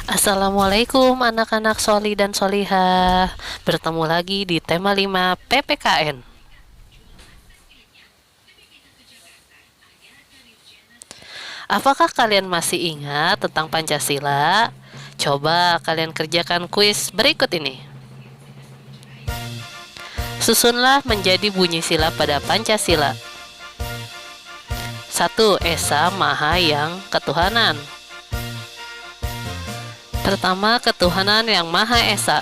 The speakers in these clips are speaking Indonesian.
Assalamualaikum anak-anak soli dan solihah. Bertemu lagi di tema 5 PPKN. Apakah kalian masih ingat tentang Pancasila? Coba kalian kerjakan kuis berikut ini. Susunlah menjadi bunyi sila pada Pancasila. 1. Esa Maha Yang Ketuhanan. Pertama, ketuhanan yang Maha Esa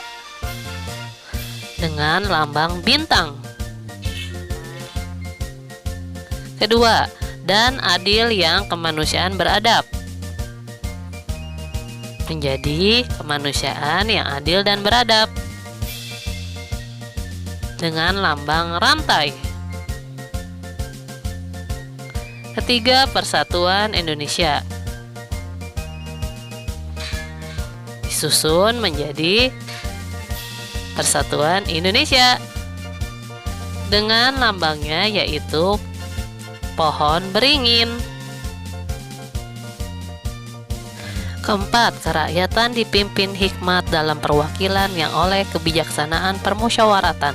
dengan lambang bintang. Kedua, dan adil yang kemanusiaan beradab, menjadi kemanusiaan yang adil dan beradab dengan lambang rantai. Ketiga, Persatuan Indonesia disusun menjadi Persatuan Indonesia dengan lambangnya yaitu pohon beringin. Keempat, kerakyatan dipimpin hikmat dalam perwakilan yang oleh kebijaksanaan permusyawaratan,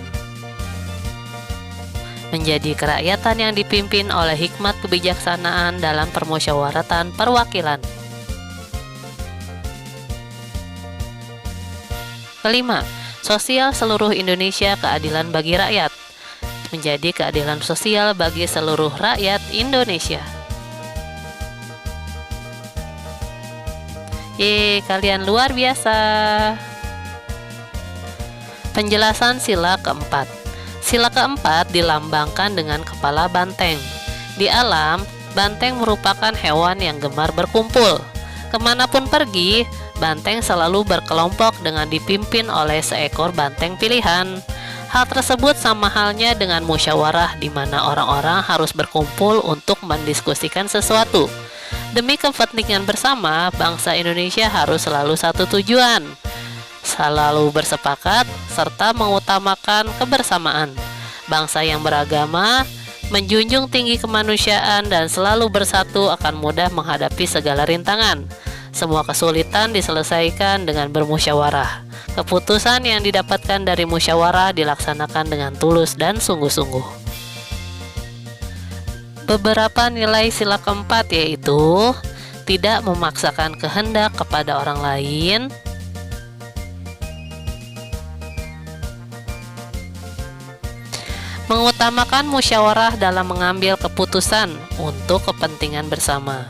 menjadi kerakyatan yang dipimpin oleh hikmat kebijaksanaan dalam permusyawaratan perwakilan. Kelima, sosial seluruh Indonesia, keadilan bagi rakyat, menjadi keadilan sosial bagi seluruh rakyat Indonesia. Kalian luar biasa. Penjelasan sila keempat. Sila keempat dilambangkan dengan kepala banteng. Di alam, banteng merupakan hewan yang gemar berkumpul. Kemanapun pergi, banteng selalu berkelompok dengan dipimpin oleh seekor banteng pilihan. Hal tersebut sama halnya dengan musyawarah di mana orang-orang harus berkumpul untuk mendiskusikan sesuatu. Demi kepentingan bersama, bangsa Indonesia harus selalu satu tujuan, selalu bersepakat, serta mengutamakan kebersamaan. Bangsa yang beragama, menjunjung tinggi kemanusiaan, dan selalu bersatu akan mudah menghadapi segala rintangan. Semua kesulitan diselesaikan dengan bermusyawarah. Keputusan yang didapatkan dari musyawarah dilaksanakan dengan tulus dan sungguh-sungguh. Beberapa nilai sila keempat yaitu tidak memaksakan kehendak kepada orang lain, mengutamakan musyawarah dalam mengambil keputusan untuk kepentingan bersama,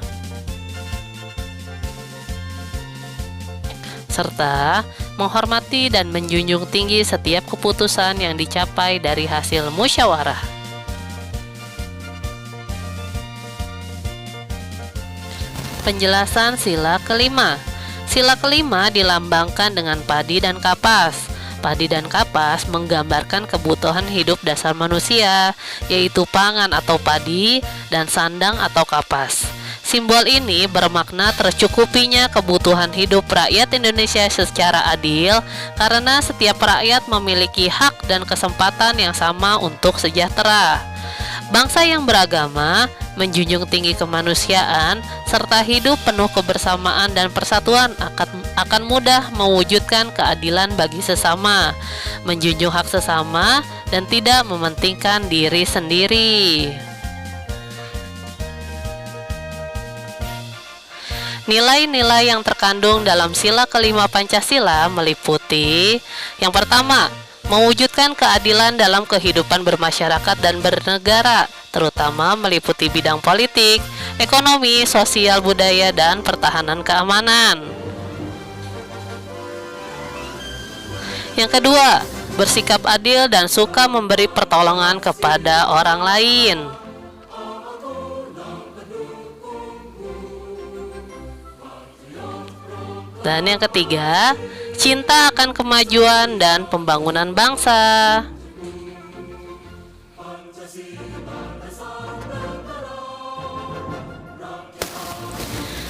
serta menghormati dan menjunjung tinggi setiap keputusan yang dicapai dari hasil musyawarah. Penjelasan sila kelima. Sila kelima dilambangkan dengan padi dan kapas. Padi dan kapas menggambarkan kebutuhan hidup dasar manusia, yaitu pangan atau padi dan sandang atau kapas. Simbol ini bermakna tercukupinya kebutuhan hidup rakyat Indonesia secara adil, karena setiap rakyat memiliki hak dan kesempatan yang sama untuk sejahtera. Bangsa yang beragama, menjunjung tinggi kemanusiaan, serta hidup penuh kebersamaan dan persatuan akan mudah mewujudkan keadilan bagi sesama, menjunjung hak sesama, dan tidak mementingkan diri sendiri. Nilai-nilai yang terkandung dalam sila kelima Pancasila meliputi: yang pertama, mewujudkan keadilan dalam kehidupan bermasyarakat dan bernegara, terutama meliputi bidang politik, ekonomi, sosial, budaya, dan pertahanan keamanan. Yang kedua, bersikap adil dan suka memberi pertolongan kepada orang lain. Dan yang ketiga, cinta akan kemajuan dan pembangunan bangsa.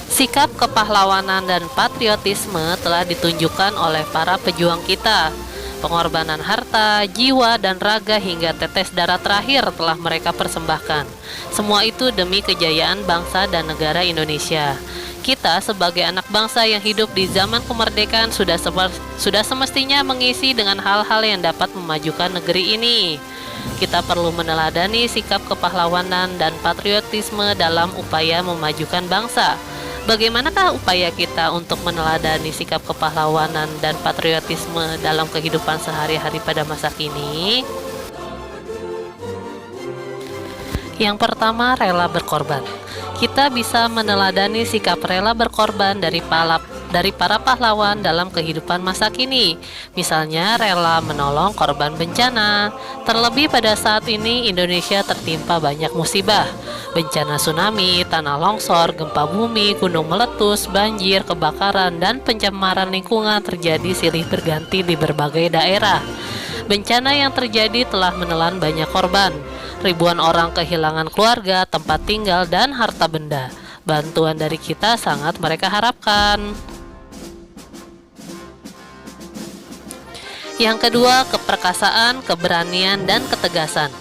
Sikap kepahlawanan dan patriotisme telah ditunjukkan oleh para pejuang kita. Pengorbanan harta, jiwa, dan raga hingga tetes darah terakhir telah mereka persembahkan. Semua itu demi kejayaan bangsa dan negara Indonesia. Kita sebagai anak bangsa yang hidup di zaman kemerdekaan sudah semestinya mengisi dengan hal-hal yang dapat memajukan negeri ini. Kita perlu meneladani sikap kepahlawanan dan patriotisme dalam upaya memajukan bangsa. Bagaimanakah upaya kita untuk meneladani sikap kepahlawanan dan patriotisme dalam kehidupan sehari-hari pada masa kini? Yang pertama, rela berkorban. Kita bisa meneladani sikap rela berkorban dari para pahlawan dalam kehidupan masa kini. Misalnya rela menolong korban bencana. Terlebih pada saat ini Indonesia tertimpa banyak musibah. Bencana tsunami, tanah longsor, gempa bumi, gunung meletus, banjir, kebakaran, dan pencemaran lingkungan terjadi silih berganti di berbagai daerah. Bencana yang terjadi telah menelan banyak korban. Ribuan orang kehilangan keluarga, tempat tinggal, dan harta benda. Bantuan dari kita sangat mereka harapkan. Yang kedua, keperkasaan, keberanian, dan ketegasan.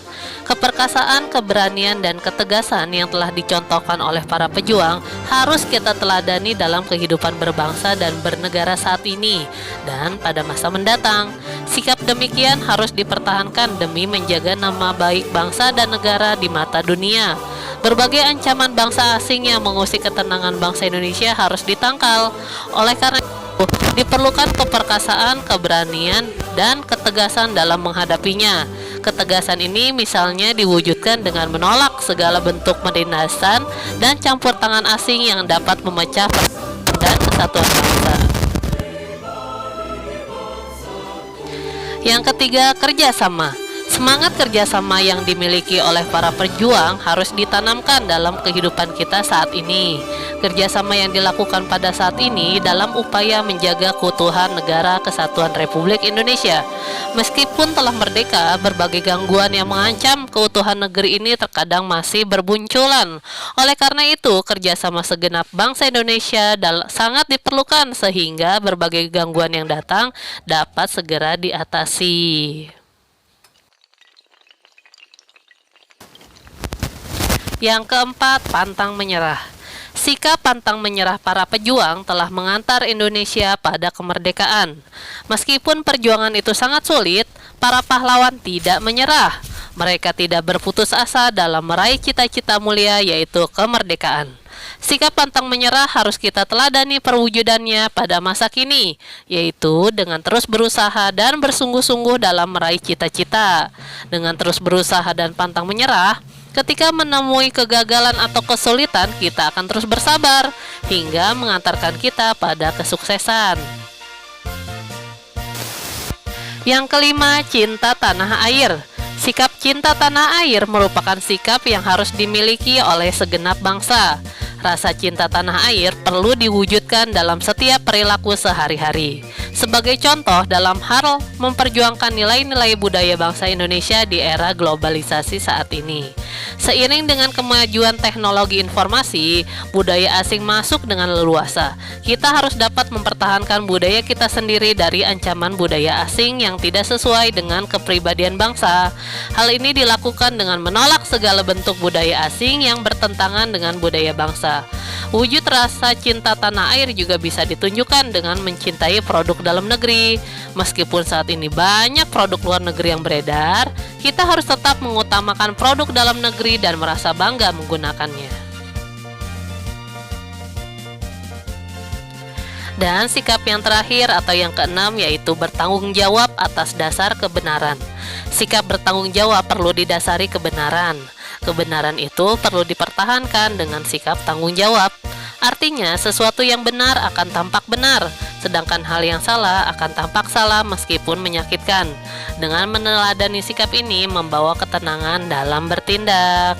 Keperkasaan, keberanian, dan ketegasan yang telah dicontohkan oleh para pejuang harus kita teladani dalam kehidupan berbangsa dan bernegara saat ini dan pada masa mendatang. Sikap demikian harus dipertahankan demi menjaga nama baik bangsa dan negara di mata dunia. Berbagai ancaman bangsa asing yang mengusik ketenangan bangsa Indonesia harus ditangkal. Oleh karena itu, diperlukan keperkasaan, keberanian, dan ketegasan dalam menghadapinya. Ketegasan ini misalnya diwujudkan dengan menolak segala bentuk penindasan dan campur tangan asing yang dapat memecah dan kesatuan bangsa. Yang ketiga, kerjasama. Semangat kerjasama yang dimiliki oleh para pejuang harus ditanamkan dalam kehidupan kita saat ini. Kerjasama yang dilakukan pada saat ini dalam upaya menjaga keutuhan negara kesatuan Republik Indonesia. Meskipun telah merdeka, berbagai gangguan yang mengancam keutuhan negeri ini terkadang masih berbunculan. Oleh karena itu, kerjasama segenap bangsa Indonesia sangat diperlukan sehingga berbagai gangguan yang datang dapat segera diatasi. Yang keempat, pantang menyerah. Sikap pantang menyerah para pejuang telah mengantar Indonesia pada kemerdekaan. Meskipun perjuangan itu sangat sulit, para pahlawan tidak menyerah. Mereka tidak berputus asa dalam meraih cita-cita mulia yaitu kemerdekaan. Sikap pantang menyerah harus kita teladani perwujudannya pada masa kini, yaitu dengan terus berusaha dan bersungguh-sungguh dalam meraih cita-cita. Dengan terus berusaha dan pantang menyerah, ketika menemui kegagalan atau kesulitan, kita akan terus bersabar hingga mengantarkan kita pada kesuksesan. Yang kelima, cinta tanah air. Sikap cinta tanah air merupakan sikap yang harus dimiliki oleh segenap bangsa. Rasa cinta tanah air perlu diwujudkan dalam setiap perilaku sehari-hari. Sebagai contoh dalam hal memperjuangkan nilai-nilai budaya bangsa Indonesia di era globalisasi saat ini. Seiring dengan kemajuan teknologi informasi, budaya asing masuk dengan leluasa. Kita harus dapat mempertahankan budaya kita sendiri dari ancaman budaya asing yang tidak sesuai dengan kepribadian bangsa. Hal ini dilakukan dengan menolak segala bentuk budaya asing yang bertentangan dengan budaya bangsa. Wujud rasa cinta tanah air juga bisa ditunjukkan dengan mencintai produk dalam negeri. Meskipun saat ini banyak produk luar negeri yang beredar, kita harus tetap mengutamakan produk dalam negeri dan merasa bangga menggunakannya. Dan sikap yang terakhir atau yang keenam yaitu bertanggung jawab atas dasar kebenaran. Sikap bertanggung jawab perlu didasari kebenaran. Kebenaran itu perlu dipertahankan dengan sikap tanggung jawab. Artinya, sesuatu yang benar akan tampak benar, sedangkan hal yang salah akan tampak salah meskipun menyakitkan. Dengan meneladani sikap ini membawa ketenangan dalam bertindak.